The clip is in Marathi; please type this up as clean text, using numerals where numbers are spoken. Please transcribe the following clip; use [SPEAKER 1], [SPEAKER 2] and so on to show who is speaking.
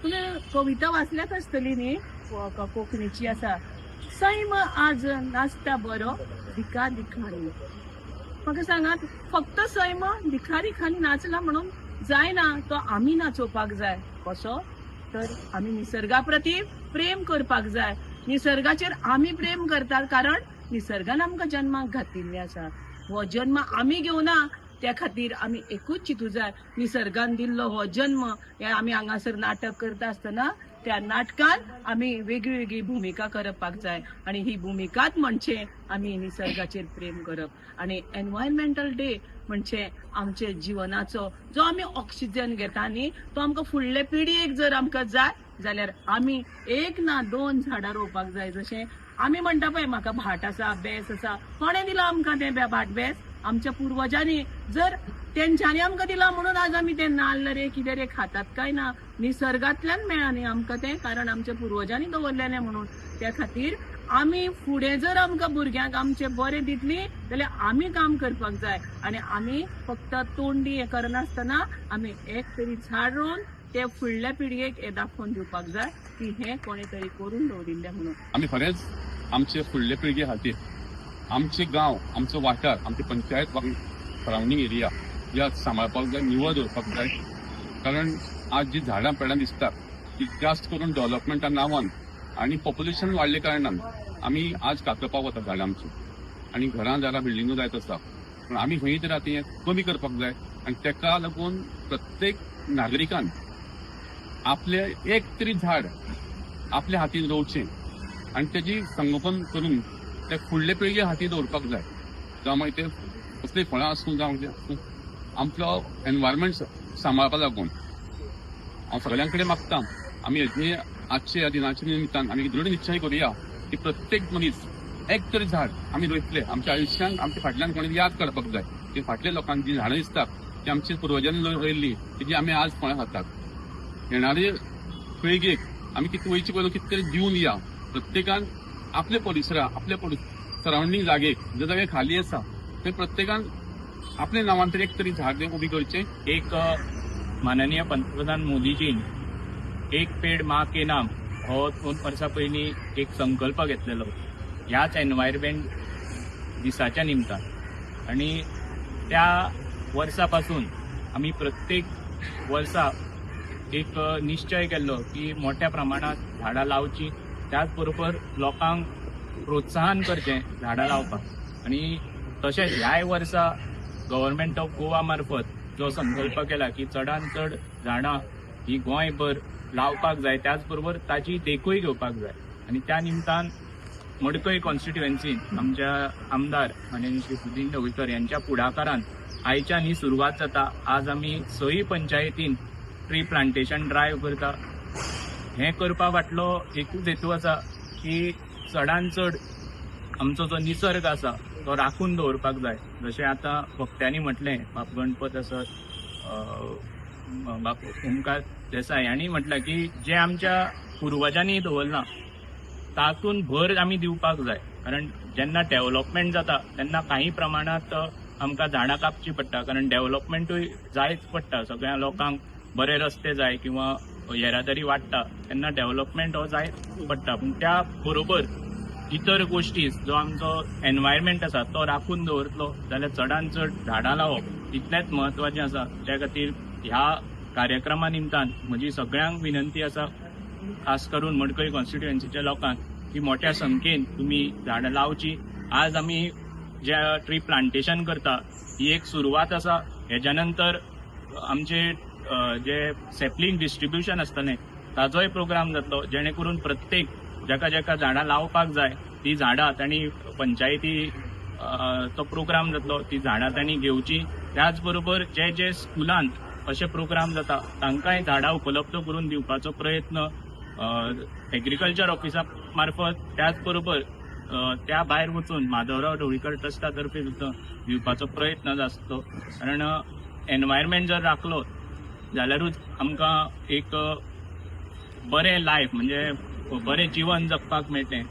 [SPEAKER 1] तुम्ही कविता वाचल्यात आसतली न्ही, कोंकणीची आसा, सैम आज नाचता बरो दिका दिखानी. म्हाका सांगात, फक्त सैम दिखारी खाली नाचला म्हणून जायना, तो आमी नाचोवपाक जाय. कसो? तर आमी निसर्गा प्रती प्रेम करपाक जाय. निसर्गाचेर आमी प्रेम करतात कारण निसर्गान आमकां जन्माक घातिल्ले आसा. हो जन्म आमी घेवना, त्या खातीर आमी एकूच चिंतू जाय, निसर्गान दिल्लो हो जन्म. हे आमी हांगासर नाटक करता आसतना त्या नाटकान आमी वेगळी वेगळी भुमिका करपाक जाय. आणि ही भुमिकाच म्हणजे आमी निसर्गाचेर प्रेम करप. आणि एनवायरमेंटल डे म्हणजे आमचे जिवनाचो जो आमी ऑक्सिजन घेता न्ही, तो आमकां फुडले पिढयेक जर आमकां जाय जाल्यार आमी एक ना दोन झाडां रोवपाक जाय. जशें आमी म्हणटा पळय, म्हाका भाट आसा, बेस आसा, कोणें दिला आमकां तें भाट बेस? आमच्या पुर्वजांनी. जर तेंच्यांनी आमकां दिला म्हणून आज आमी ते नाल्ल रे कितें रे खातात काय ना, निसर्गांतल्यान मेळ्ळा न्ही आमकां तें, कारण आमच्या पुर्वजांनी दवरलेलें म्हणून. त्या खातीर आमी फुडें जर आमकां भुरग्यांक आमचे बरें दितली जाल्यार आमी काम करपाक जाय. आनी आमी फक्त तोंडी हें करनासतना आमी एक तरी झाड रोवन ते फुडल्या पिळगेक हे दाखोवन दिवपाक जाय की हें कोणें तरी करून दवरिल्लें म्हणून.
[SPEAKER 2] आमी खरेंच आमचे फुडले पिळगे खातीर आमचे गांव, आमचो वाठार, आमची पंचायत सरावंडींग एरिया या सांबाळपाक जाय, निवळ दवरपाक जाय. कारण आज जी झाडां पेडां दिसतात ती जास्त करून डेव्हलपमेंटा नांवान आनी पॉप्युलेशन वाडले कारणान आमी आज कातरपाक वता झाडां आमची. आनी घरां दारां बिल्डिंगो जायत आसा, पूण आमी खंय तरी आतां हें कमी करपाक जाय. आनी तेका लागून प्रत्येक नागरिकान आपले एक तरी झाड आपल्या हातीन रोवचें आनी तेजी संगोपन करून ते फुडले पिळगे हाती दवरपाक जाय. जावं मागीर ते कसलीय फळां आसूं जावं आमचो एनवायरमेंट सांबाळपा लागून हांव सगळ्यां कडेन मागतां, आमी आजच्या ह्या दिनाच्या निमित्तान आमी दृढ निश्चय करुया की प्रत्येक मनीस एक तरी झाड आमी रोयतले. आमच्या आयुश्यांत आमच्या फाटल्यान कोणी याद करपाक जाय की फाटल्या लोकांक जी झाडां दिसतात ती आमच्या पुर्वजांनी रोयल्ली, तेजी आमी आज फळां खातात. येणारे पिळगेक आमी कितें वयचे पयलू कितें तरी दिवन या. प्रत्येकान आपले परिसरा, आपले सरावंडींग जागेक जे जागे खाली आसा ते प्रत्येकान आपल्या नांवान तरी एक तरी झाड उबी करचें.
[SPEAKER 3] एक माननीय पंतप्रधान मोदीजीन एक पेड माँ के नाम हो 2 वर्सां पयलीं एक संकल्प घेतलेलो ह्याच एनवायरमेंट दिसाच्या निमतान. आनी त्या वर्सा पासून आमी प्रत्येक वर्सा एक निश्चय केल्लो की मोठ्या प्रमाणात झाडां लावची, त्याच बरोबर लोकांक प्रोत्साहन करचें झाडां लावपाक. आनी तशेंच ह्याय वर्सा गव्हर्नमेंट ऑफ गोवा मार्फत जो संकल्प केला की चडांत चड झाडां ही गोंयभर लावपाक जाय, त्याच बरोबर ताची देखूय घेवपाक जाय. आनी त्या निमतान मडकय कॉन्स्टिट्युएन्सीन आमच्या आमदार माननीय श्री सुदीन ढवळकर यांच्या पुढाकारान आयच्यान ही सुरवात जाता. आज आमी 6 पंचायतीन ट्री प्लांटेशन ड्रायव्ह करता. हें करपा फाटलो एकूच हेतू आसा की चडांत चड आमचो जो निसर्ग आसा तो राखून दवरपाक जाय. जशें आतां वक्त्यांनी म्हटलें, बाब गणपत आसत, बाब ओमकार देसाय हांणी म्हटलां की जें आमच्या पुर्वजांनी दवरलां तातूंत भर आमी दिवपाक जाय. कारण जेन्ना डेव्हलपमेंट जाता तेन्ना काही प्रमाणांत आमकां झाडां कापची पडटा, कारण डेव्हलपमेंटूय जायच पडटा. सगळ्या लोकांक बरे रस्ते जाय किंवा येरादारी वाडटा तेन्ना डेव्हलपमेंट हो जायच पडटा. पूण त्या बरोबर इतर गोश्टी जो आमचो एनवायरमेंट आसा तो राखून दवरतलो जाल्यार चडांत चड झाडां लावप इतलेंच म्हत्वाचें आसा. त्या खातीर ह्या कार्यक्रमा निमतान म्हजी सगळ्यांक विनंती आसा, खास करून मडकय कॉन्स्टिट्युएन्सीच्या लोकांक, की मोठ्या संख्येन तुमी झाडां लावची. आज आमी जे ट्री प्लांटेशन करता ही एक सुरवात आसा. हेज्या नंतर आमचे जे सॅपलिंग डिस्ट्रिब्युशन आसतलें ताजोय प्रोग्राम जातलो, जेणे करून प्रत्येक जाका जाका झाडां लावपाक जाय ती झाडां तांणी पंचायती तो प्रोग्राम जातलो, ती झाडां तांणी घेवची. त्याच बरोबर जे जे स्कुलांत अशे प्रोग्राम जाता तांकांय झाडां उपलब्ध करून दिवपाचो प्रयत्न एग्रीकल्चर ऑफिसा मार्फत, त्याच बरोबर त्या भायर वचून माधवराव ढवळीकर ट्रस्टा तर्फे सुद्दां दिवपाचो प्रयत्न आसतो. कारण एनवायरमेंट जर राखलो जाल्यारूच आमकां एक बरें लायफ म्हणजे बरें जीवन जगपाक मेळटलें.